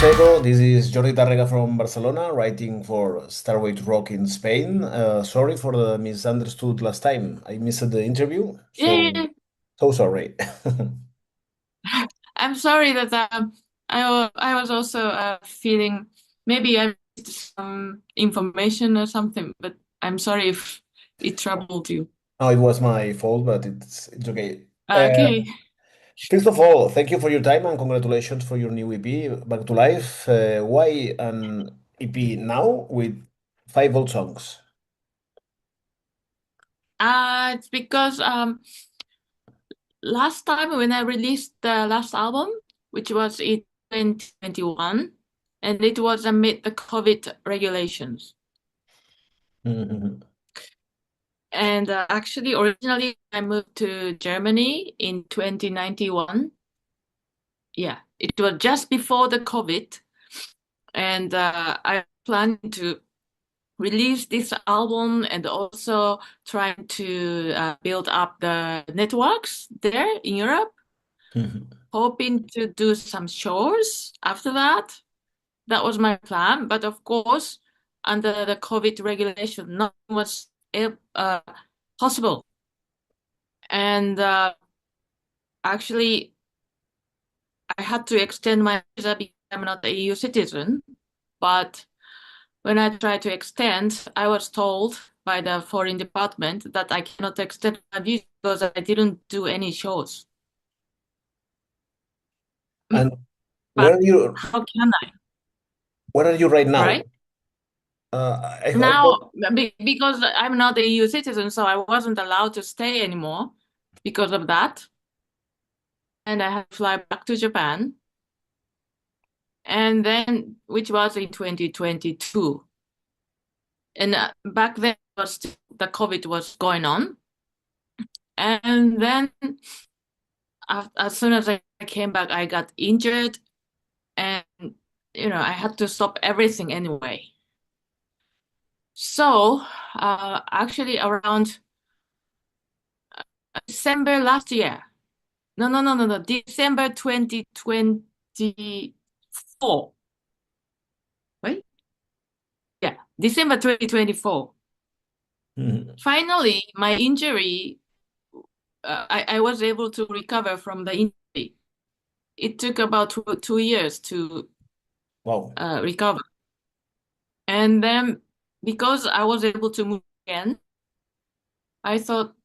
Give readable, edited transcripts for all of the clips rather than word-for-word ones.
Saeko. This is Jordi Tárrega from Barcelona, writing for Starway Rock in Spain. Sorry for the misunderstood last time. I missed the interview, Yeah, yeah, so yeah. so sorry. I'm sorry that I was also feeling maybe I missed some information or something, but I'm sorry if it troubled you. No, it was my fault, but it's okay. Okay. First of all, thank you for your time and congratulations for your new EP, Back to Life. Why an EP now with five old songs? It's because last time when I released the last album, which was in 2021, and it was amid the COVID regulations. Mhm. And actually, originally, I moved to Germany in 2091. Yeah, it was just before the COVID, and I planned to release this album and also trying to build up the networks there in Europe, hoping to do some shows after that. That was my plan, but of course, under the COVID regulation, nothing was uh, possible. And actually, I had to extend my visa because I'm not a EU citizen. But when I tried to extend, I was told by the foreign department that I cannot extend my visa because I didn't do any shows. And where But are you? how can I, Where are you right now? right? I hope. Now, because I'm not a EU citizen, so I wasn't allowed to stay anymore because of that. And I had to fly back to Japan. And then, which was in 2022. And back then was the COVID was going on. And then as soon as I came back, I got injured and I had to stop everything anyway. So actually around December last year, no, December 2024, right? Yeah, December 2024. Mhm. Finally, my injury, I was able to recover from the injury. It took about 2 years to Wow. recover. And then because I was able to move again, I thought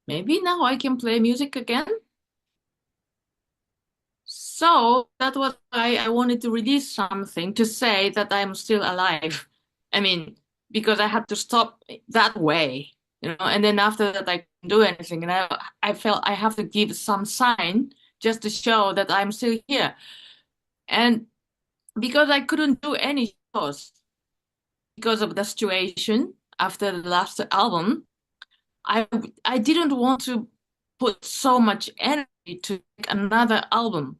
maybe now I can play music again. So that was why I wanted to release something to say that I'm still alive. I mean, because I had to stop that way, and then after that I couldn't do anything. And I felt I have to give some sign just to show that I'm still here. And because I couldn't do any shows because of the situation after the last album, I I didn't want to put so much energy to make another album,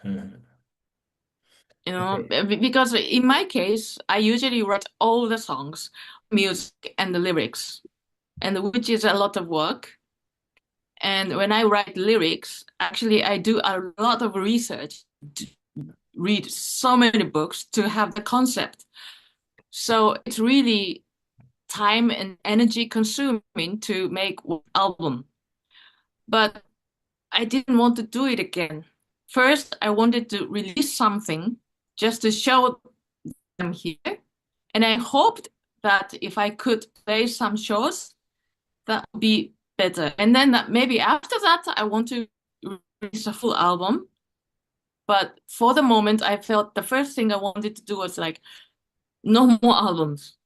Mhm. Okay. because in my case, I usually write all the songs, music and the lyrics, and which is a lot of work. And when I write lyrics, actually I do a lot of research, to read so many books to have the concept. So it's really time and energy consuming to make one album. But I didn't want to do it again. First, I wanted to release something just to show them here. And I hoped that if I could play some shows, that would be better. And then maybe after that, I want to release a full album. But for the moment, I felt the first thing I wanted to do was like, no more albums.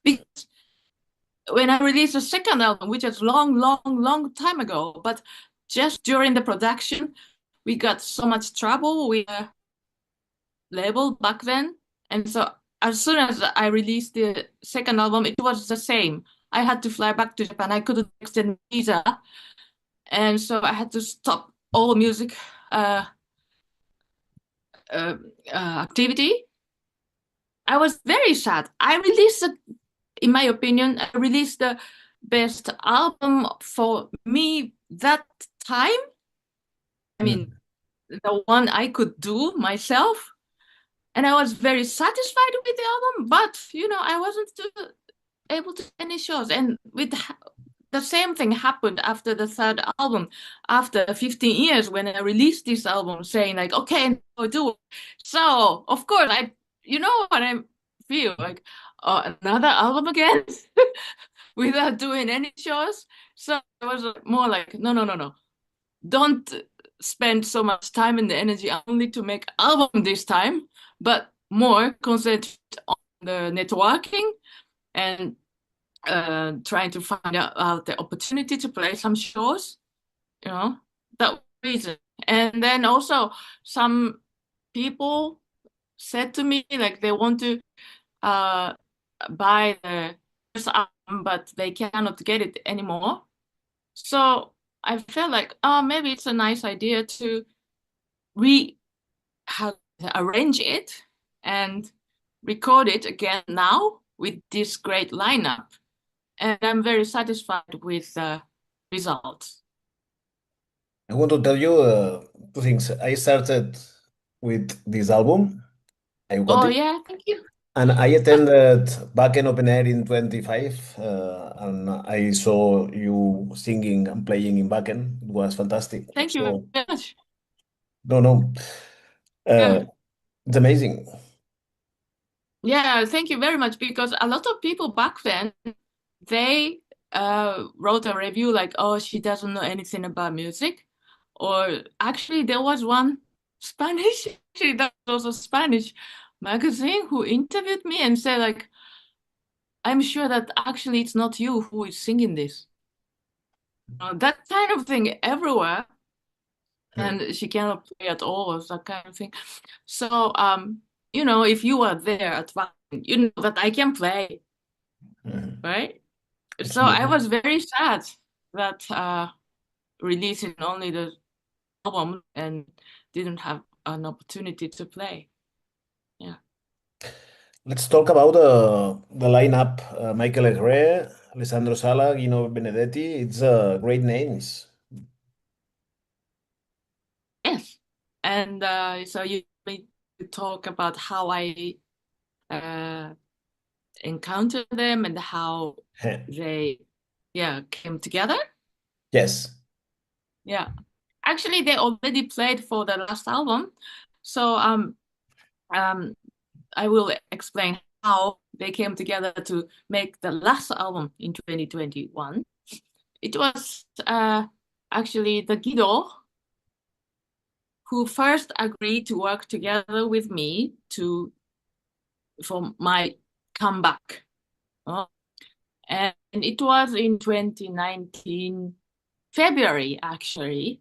Because when I released the second album, which was long time ago, but just during the production, we got so much trouble with the label back then. And so as soon as I released the second album, it was the same. I had to fly back to Japan. I couldn't extend visa. And so I had to stop all music uh, uh, activity. I was very sad. In my opinion, I released the best album for me that time. I mean, Mhm. the one I could do myself. And I was very satisfied with the album, but I wasn't able to do any shows. And the same thing happened after the third album, after 15 years when I released this album, saying like, okay, now I'll do it. So of course you know what I feel like, another album again without doing any shows. So it was more like, no, no, no, no, don't spend so much time and energy only to make album this time, but more concentrate on the networking and trying to find out the opportunity to play some shows, you know, that reason. And then also some people said to me like they want to uh, buy the first album, but they cannot get it anymore. So I felt like, oh, maybe it's a nice idea to re how arrange it and record it again now with this great lineup. And I'm very satisfied with the results. I want to tell you two things. I started with this album. I got Oh it. yeah, thank you. And I attended Wacken Open Air in 25, and I saw you singing and playing in Wacken. It was fantastic. Thank you So, very much. no, no, uh, Yeah. it's amazing. Yeah, thank you very much because a lot of people back then they wrote a review like, oh, she doesn't know anything about music. Or actually there was one Spanish, actually that was a Spanish magazine who interviewed me and said like, I'm sure that actually it's not you who is singing this. That kind of thing everywhere, Mm, and she cannot play at all, or that kind of thing. So, if you are there at one, you know that I can play, mm. right? It's So I amazing. was very sad that releasing only the album and didn't have an opportunity to play. Yeah. Let's talk about the lineup. Michael Herré, Alessandro Sala, Gino Benedetti. It's great names. Yes. And so you may talk about how I uh, encountered them and how they, yeah, came together. Yes. Yeah. Actually, they already played for the last album. So um I will explain how they came together to make the last album in 2021. It was actually the Guido who first agreed to work together with me to for my comeback. Uh, and it was in 2019 February actually,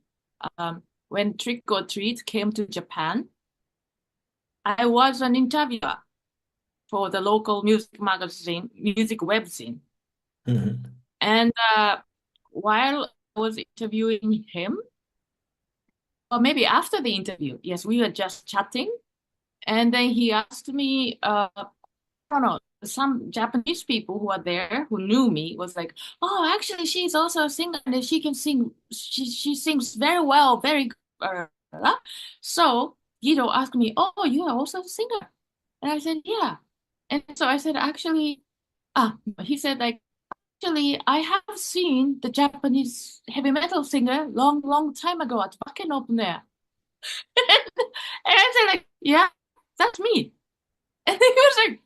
when Trick or Treat came to Japan. I was an interviewer for the local music magazine, music webzine. Mhm. And while I was interviewing him, or maybe after the interview, yes, we were just chatting. And then he asked me, I don't know, some Japanese people who are there who knew me was like, oh, actually, she's also a singer and she can sing. She sings very well, very good. So Guido asked me, oh, you are also a singer. And I said, yeah. And so I said, actually, he said, like, actually, I have seen the Japanese heavy metal singer long, long time ago at Wacken Open Air. And I said, like, yeah, that's me. And he was like,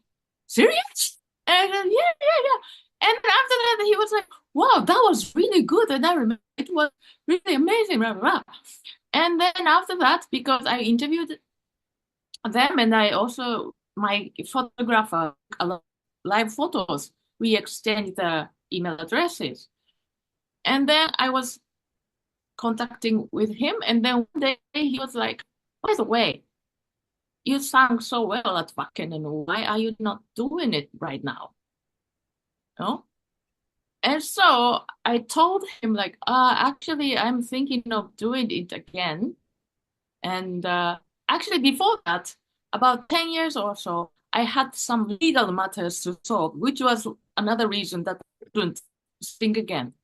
serious? And I said, yeah, yeah, yeah. And then after that, he was like, wow, that was really good. And I remember it was really amazing, blah, blah, blah. And then after that, because I interviewed them and I also, my photographer, a lot of live photos, we exchanged the email addresses. And then I was contacting with him, and then one day he was like, by the way, you sang so well at Wacken, and why are you not doing it right now? No? And so I told him like, actually, I'm thinking of doing it again. And actually, before that, about 10 years or so, I had some legal matters to solve, which was another reason that I couldn't sing again.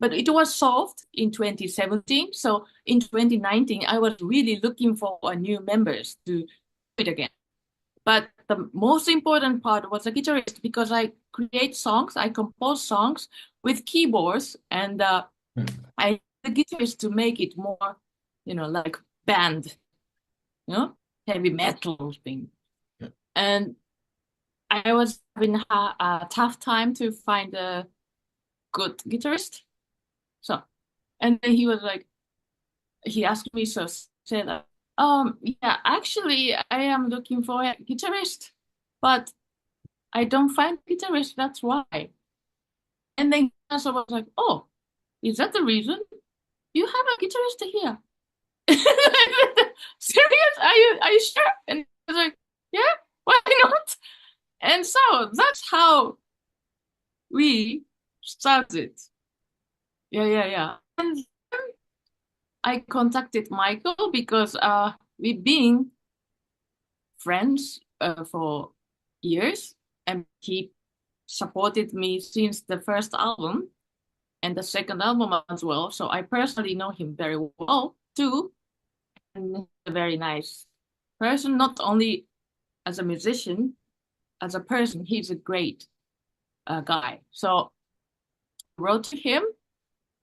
but it was solved in 2017. So in 2019, I was really looking for a new members to do it again. But the most important part was the guitarist because I create songs, I compose songs with keyboards, and I the guitarist to make it more, like band, heavy metal thing. And I was having a tough time to find a good guitarist. So, and then he was like, he asked me, so said, yeah, actually, I am looking for a guitarist, but I don't find a guitarist. That's why. And then I was like, oh, is that the reason? You have a guitarist here. Serious? Are you sure? And I was like, yeah, why not? And so that's how we started. Yeah, yeah, yeah. And I contacted Michael because we've been friends for years, and he supported me since the first album and the second album as well. So I personally know him very well too, and he's a very nice person, not only as a musician, as a person, he's a great guy. So I wrote to him,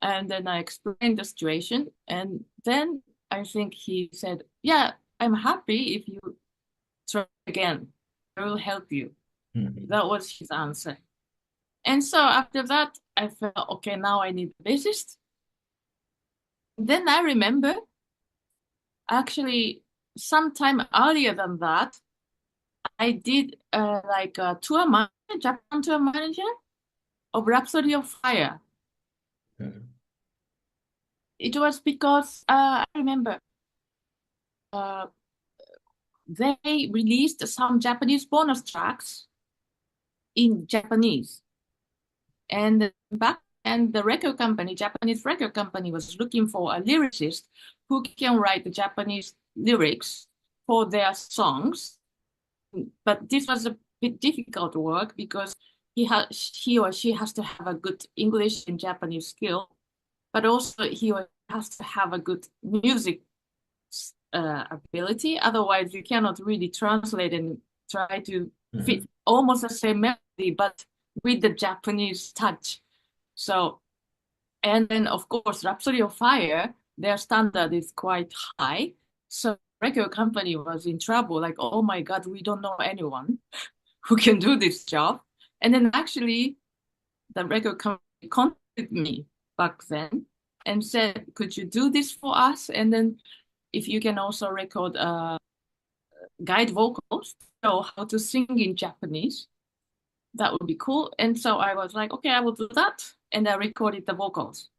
and then I explained the situation, and then I think he said, "Yeah, I'm happy if you try again. I will help you." Mhm. That was his answer. And so after that, I felt, okay, now I need a bassist. Then I remember actually sometime earlier than that, I did like a tour manager, Japan tour manager of Rhapsody of Fire. Mhm. It was because I remember uh, they released some Japanese bonus tracks in Japanese. And back and the record company, Japanese record company, was looking for a lyricist who can write the Japanese lyrics for their songs. But this was a bit difficult work because he or she has to have a good English and Japanese skill, but also he or she has to have a good music ability. Otherwise, you cannot really translate and try to fit Mhm. almost the same melody, but with the Japanese touch. So, and then of course, Rhapsody of Fire, their standard is quite high. So record company was in trouble, like, oh my God, we don't know anyone who can do this job. And then actually the record company contacted me back then and said, could you do this for us? And then if you can also record guide vocals, so how to sing in Japanese, that would be cool. And so I was like, okay, I will do that. And I recorded the vocals.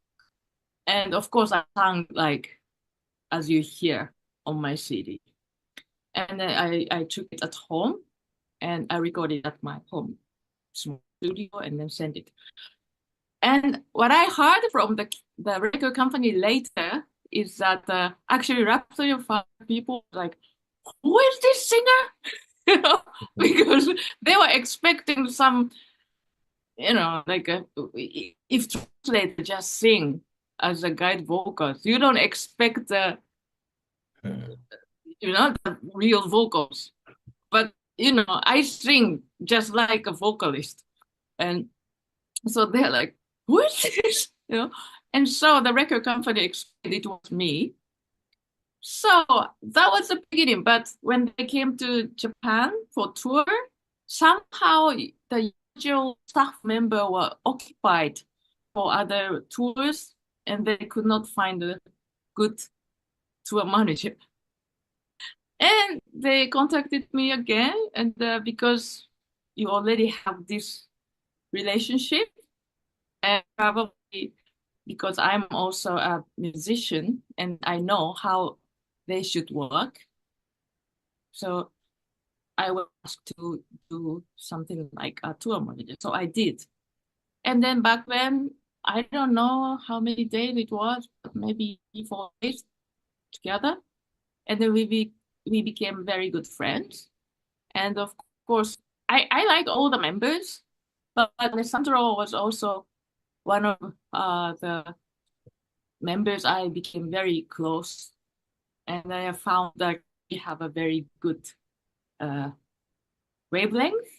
And of course, I sang like as you hear on my CD. And then I took it at home and I recorded at my home small studio and then sent it. And what I heard from the record company later is that actually Rhapsody of Fire people were like, who is this singer? You know, because they were expecting some, like if translator just sing as a guide vocals, you don't expect the real vocals. But I sing just like a vocalist, and so they're like, "Who is this?" And so the record company explained it was me. So that was the beginning. But when they came to Japan for tour, somehow the usual staff member were occupied for other tours, and they could not find a good tour manager. And they contacted me again, and because you already have this relationship, and probably because I'm also a musician and I know how they should work, so I was asked to do something like a tour manager. So I did. And then back then, I don't know how many days it was, but maybe 4 days together. And then we became very good friends. And of course, I like all the members, but Alessandro was also one of the members I became very close, and I have found that we have a very good uh, wavelength.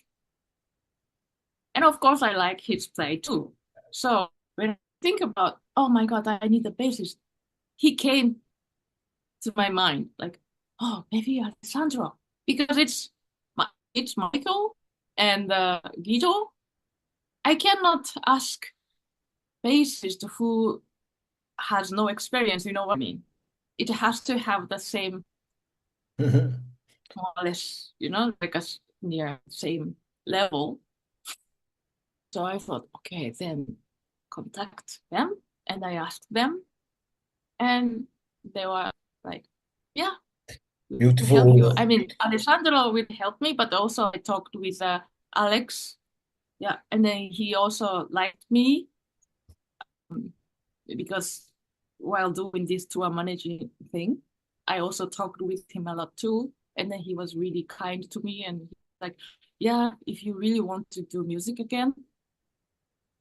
And of course, I like his play too. So when I think about, oh my God, I need a bassist, he came to my mind like, oh, maybe Alessandro, because it's Michael and Guido. I cannot ask bassist who has no experience, you know what I mean? It has to have the same, Mhm. more or less, like near same level. So I thought, okay, then contact them. And I asked them, and they were like, yeah, we can help you. I Beautiful. mean, Alessandro will help me, but also I talked with Alex. Yeah. And then he also liked me, um, because while doing this tour managing thing, I also talked with him a lot too. And then he was really kind to me and like, yeah, if you really want to do music again,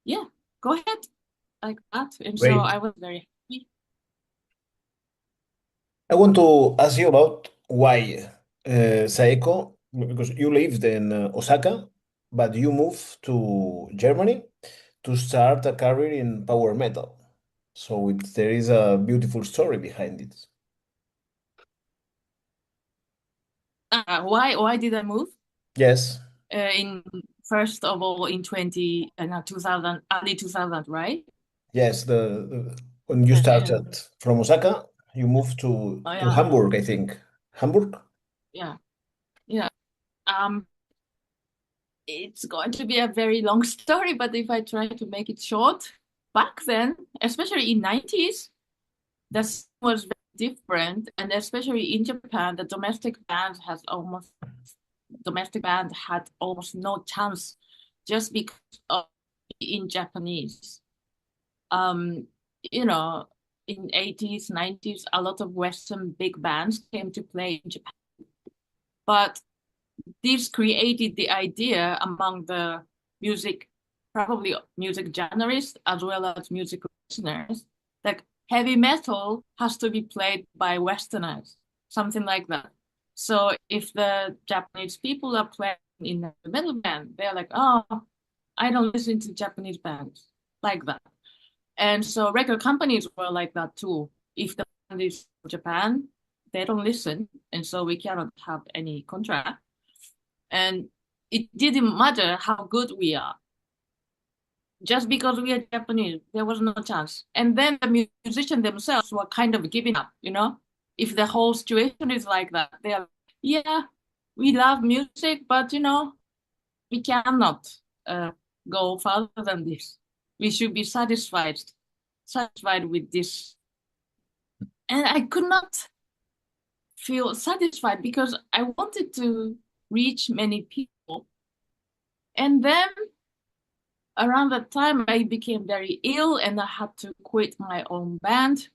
yeah, go ahead, like that. And so Great. I was very happy. I want to ask you about why Saeko, because you lived in Osaka, but you moved to Germany to start a career in power metal. So there is a beautiful story behind it. Why did I move? Yes, In first of all in 2000, early 2000, right? yes. When you And started from Osaka, you moved oh to yeah, Hamburg, I think. Hamburg? yeah, yeah. Um, it's going to be a very long story, but if I try to make it short, back then, especially in 90s, the scene was very different, and especially in Japan, the domestic band had almost no chance just because of in Japanese. Um, you know, in 80s, 90s, a lot of Western big bands came to play in Japan. But this created the idea among the music, probably music journalists as well as music listeners, that heavy metal has to be played by Westerners, something like that. So if the Japanese people are playing in a metal band, they're like, oh, I don't listen to Japanese bands like that. And so record companies were like that too. If the band is from Japan, they don't listen, and so we cannot have any contract. And it didn't matter how good we are. Just because we are Japanese, there was no chance. And then the musicians themselves were kind of giving up, If the whole situation is like that, they're like, yeah, we love music, but we cannot uh, go further than this. We should be satisfied with this. And I could not feel satisfied because I wanted to reach many people. And then around that time, I became very ill and I had to quit my own band.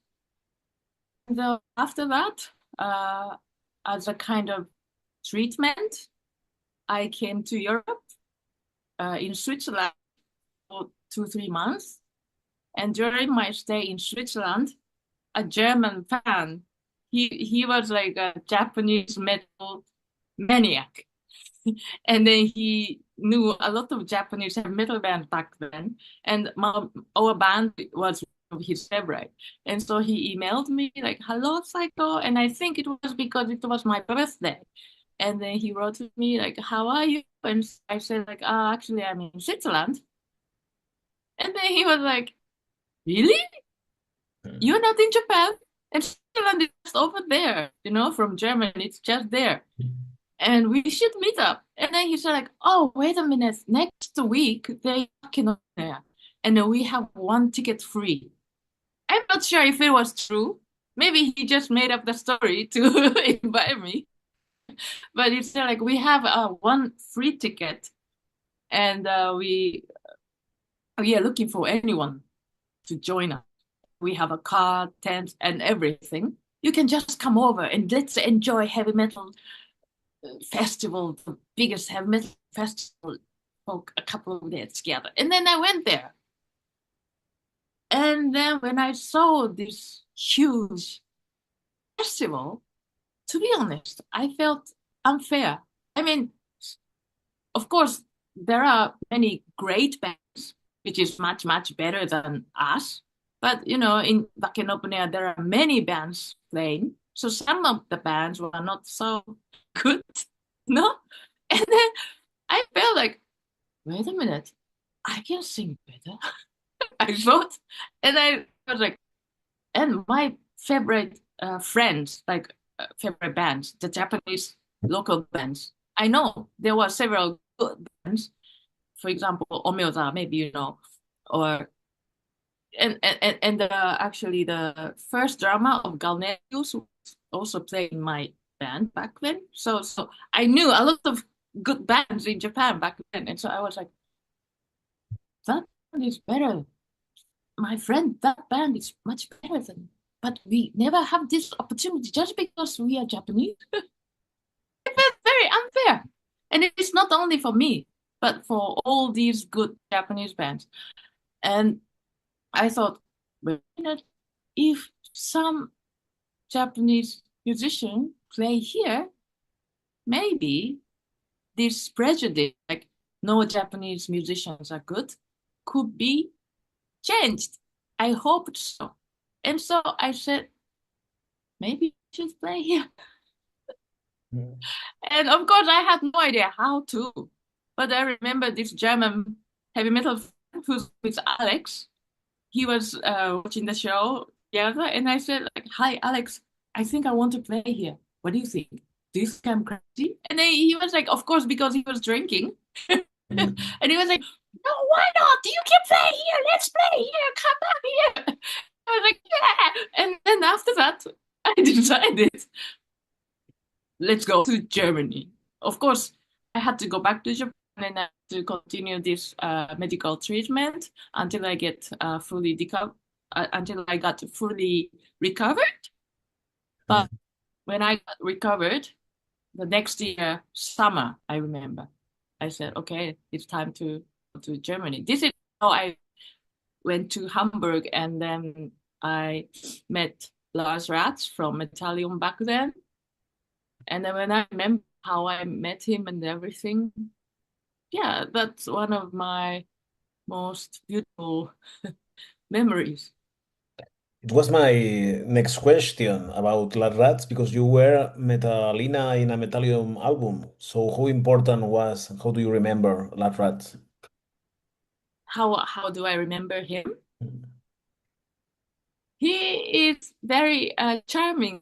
And after that, uh, as a kind of treatment, I came to Europe, in Switzerland for 2, 3 months. And during my stay in Switzerland, a German fan, he was like a Japanese metal maniac. And then he knew a lot of Japanese heavy metal bands back then, and our band was his favorite. And so he emailed me like, "Hello, Saeko," and I think it was because it was my birthday. And then he wrote to me like, "How are you?" And I said like, actually, I'm in Switzerland." And then he was like, "Really? You're not in Japan?" And Switzerland is just over there, from Germany. It's just there. And we should meet up. And then he said like, oh, wait a minute, next week they're Wacken on there, and then we have one ticket free. I'm not sure if it was true. Maybe he just made up the story to invite me. But it's like we have one free ticket, and we are looking for anyone to join us. We have a car, tent, and everything. You can just come over and let's enjoy heavy metal festival, the biggest heavy metal festival for a couple of days together. And then I went there. And then when I saw this huge festival, to be honest, I felt unfair. I mean, of course, there are many great bands, which is much, much better than us. But, in Wacken Open Air, there are many bands playing. So some of the bands were not so good, no? And then I felt like, wait a minute, I can sing better, I thought. And I was like, and my favorite friends, like favorite bands, the Japanese local bands. I know there were several good bands. For example, Omyoza, maybe or actually the first drama of Galnerius was also played in my band back then. So I knew a lot of good bands in Japan back then, and so I was like, that band is better. My friend, that band is much better than. But we never have this opportunity just because we are Japanese. It's very unfair. And it is not only for me, but for all these good Japanese bands. And I thought, wait a minute, if some Japanese musician play here, maybe this prejudice, like no Japanese musicians are good, could be changed. I hoped so. And so I said, maybe I should play here. Mm. And of course, I had no idea how to. But I remember this German heavy metal friend who's with Alex. He was watching the show together, and I said, like, "Hi, Alex. I think I want to play here. What do you think? Do you think I'm crazy?" And then he was like, "Of course," because he was drinking. Mm. And he was like, "No, why not? Do you can play here? Let's play here. Come on here." I was like, "Yeah." And then after that, I decided, let's go to Germany. Of course, I had to go back to Japan and I had to continue this medical treatment until I get until I got fully recovered. But Mm. when I got recovered, the next year, summer, I remember, I said, okay, it's time to go to Germany. This is how I went to Hamburg and then I met Lars Ratz from Metallium back then. And then when I remember how I met him and everything, yeah, that's one of my most beautiful memories. It was my next question about Lad Rats because you were Metalina in a Metallium album. So how important was, how do you remember Lad Rats? How do I remember him? He is very charming,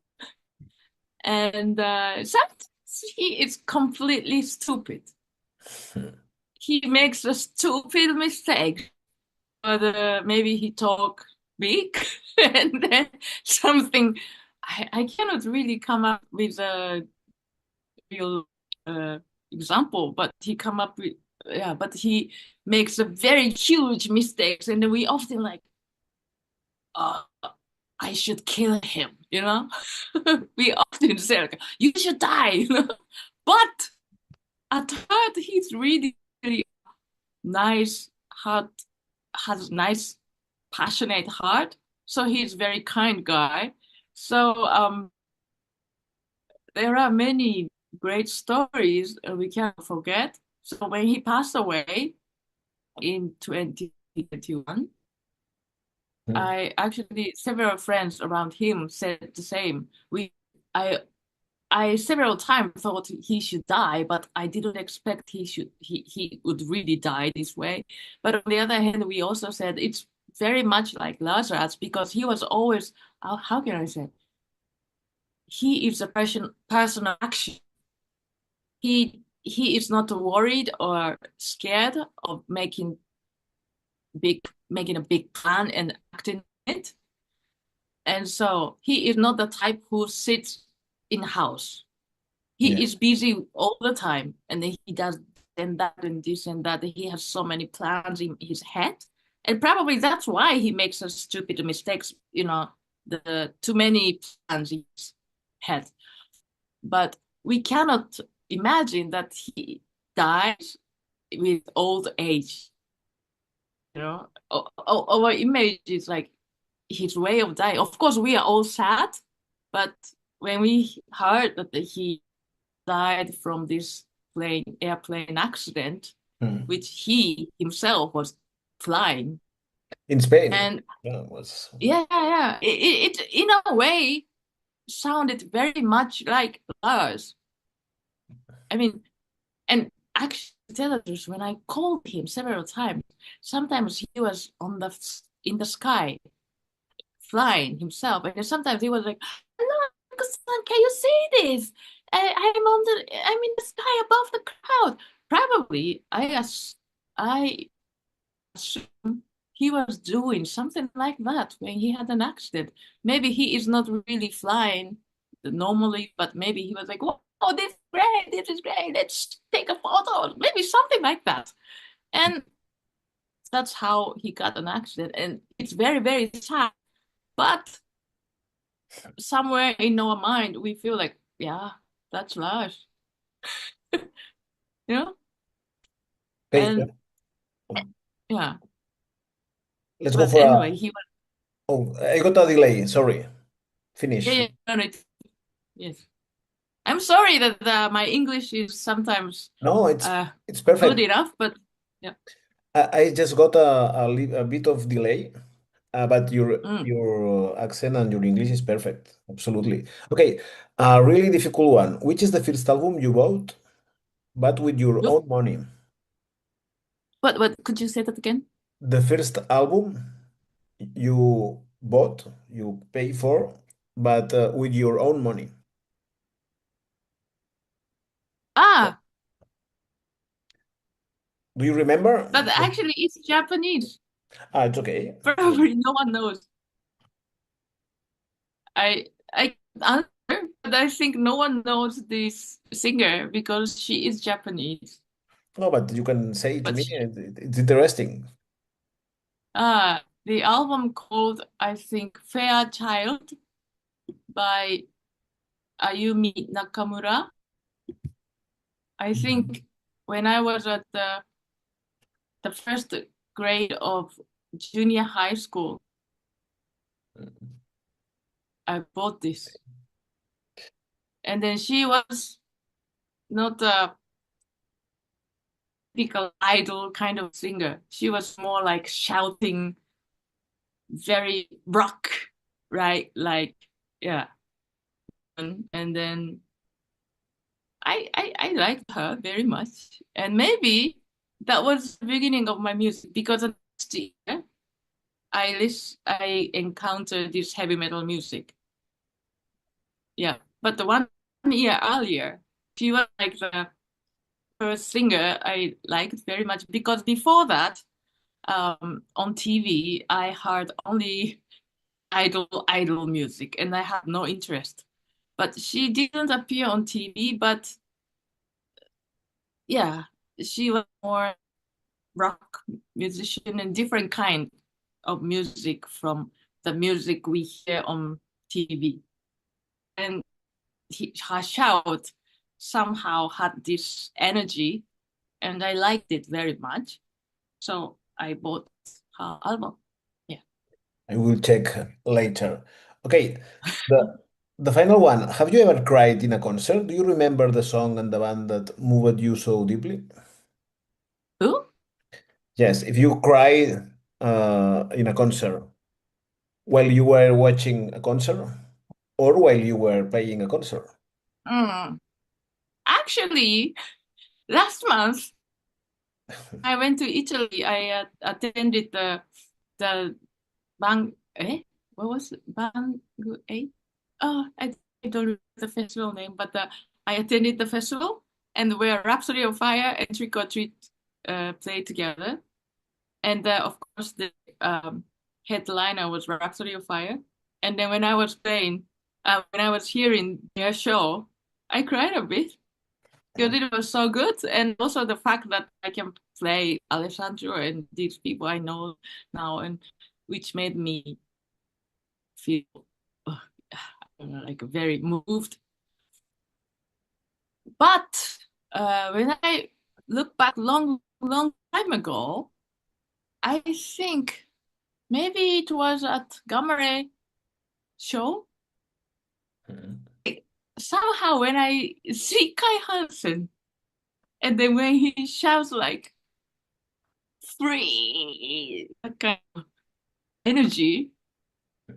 and sometimes he is completely stupid. He makes a stupid mistake, but maybe he talk big, and then something. I cannot really come up with a real uh, example, but he come up with, yeah, but he makes a very huge mistakes, and then we often like, uh, I should kill him, we often say like, you should die, but at heart he's really, really nice heart, has nice passionate heart, so he's very kind guy. So there are many great stories we can't forget. So when he passed away in 2021, Mm. I actually several friends around him said the same. I I several times thought he should die, but I didn't expect he would really die this way. But on the other hand, we also said it's very much like Lazarus because he was always how can I say, he is a person of action. He is not worried or scared of making a big plan and acting it. And so he is not the type who sits in house. Yeah. He is busy all the time and then he does and that and this and that. He has so many plans in his head. And probably that's why he makes such stupid mistakes, the too many plans in his head. But we cannot imagine that he dies with old age. Our image is like his way of dying. Of course, we are all sad, but when we heard that he died from this airplane accident, Hmm. which he himself was flying, In Spain. and Yeah, it was. yeah, it in a way sounded very much like Lars. I mean, and actually, to tell the truth, when I called him several times, sometimes he was in the sky flying himself, and then sometimes he was like, "Hello, son, can you see this? I'm in the sky above the crowd." Probably, I assume he was doing something like that when he had an accident. Maybe he is not really flying normally, but maybe he was like, "Whoa, this is great! This is great! Let's take a photo." Maybe something like that, and that's how he got an accident, and it's very, very sad. But somewhere in our mind, we feel like, yeah, that's Lars, you know? Okay, And yeah, let's go but for a. anyway, he was, Oh, I got a delay. Sorry. Finish. yeah, no, no, yes. I'm sorry that my English is sometimes No, uh, it's good perfect. enough, but yeah. I just got a bit of delay, but Mm. your accent and your English is perfect. Absolutely. Okay, a really difficult one. Which is the first album you bought, but with your Look, own money? what, could you say that again? The first album you bought, you pay for, but with your own money. Ah, Do you remember? but actually, it's Japanese. It's okay. Probably no one knows. I can't answer, but I think no one knows this singer because she is Japanese. No, but you can say it to But me. she, It's interesting. the album called, I think, Fairchild by Ayumi Nakamura. I Mhm. think when I was at the first grade of junior high school, I bought this. And then she was not a typical idol kind of singer. She was more like shouting, very rock, right? Like, yeah. And then I liked her very much. And maybe that was the beginning of my music because the next year I encountered this heavy metal music. Yeah. But the 1 year earlier, she was like the first singer I liked very much because before that, on TV, I heard only idol music and I had no interest. But she didn't appear on TV, but yeah, she was more rock musician and different kind of music from the music we hear on TV. And her shout somehow had this energy, and I liked it very much. So I bought her album. Yeah. I will check later. Okay, the the final one. Have you ever cried in a concert? Do you remember the song and the band that moved you so deeply? Who? Yes, if you cry in a concert while you were watching a concert or while you were playing a concert. Mm. Actually, last month I went to Italy. I attended the Bang. What was it? Bang? Oh, I don't remember the festival name, but I attended the festival and where Rhapsody of Fire and Trick or Treat played together. And of course, the headliner was Rhapsody of Fire. And then when I was hearing their show, I cried a bit because it was so good. And also the fact that I can play Alessandro and these people I know now, and which made me feel I don't know, like very moved. But when I look back long, long time ago, I think maybe it was at Gamma Ray show. Mhm. Somehow when I see Kai Hansen and then when he shouts like free that kind of energy,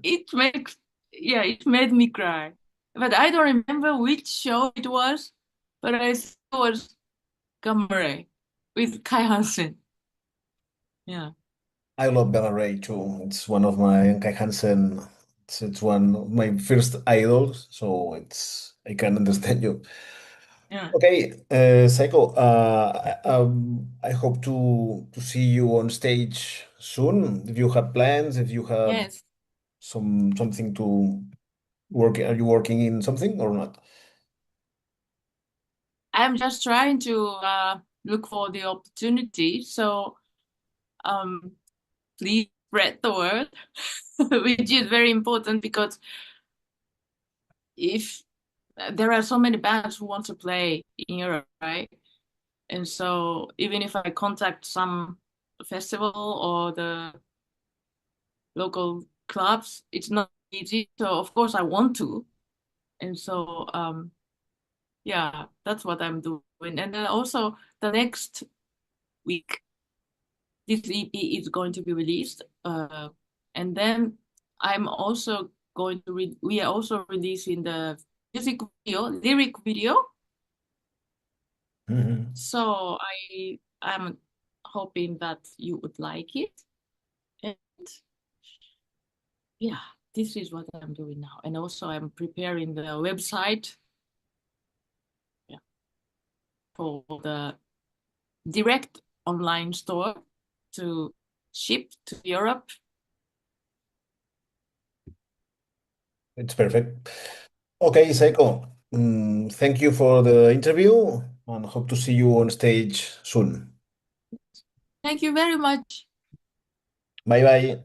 it makes yeah, it made me cry. But I don't remember which show it was, but I think it was Gamma Ray with Kai Hansen. Yeah. I love Bella Ray too. It's one of my Kai Hansen. It's one of my first idols, so it's I can understand you. Yeah. Okay, Saiko, I hope to see you on stage soon. If you have plans, if you have Yes. something to work, are you working in something or not? I'm just trying to look for the opportunity. So um please spread the word, which is very important because if there are so many bands who want to play in Europe, right? And so even if I contact some festival or the local clubs, it's not easy. So of course I want to. And so yeah, that's what I'm doing. And then also the next week, this EP is going to be released. And then I'm also we are also releasing the music video, lyric video. Mhm. So I'm hoping that you would like it. And yeah, this is what I'm doing now. And also I'm preparing the website, yeah, for the direct online store to ship to Europe. It's perfect. Okay, Saiko, thank you for the interview and hope to see you on stage soon. Thank you very much. Bye bye.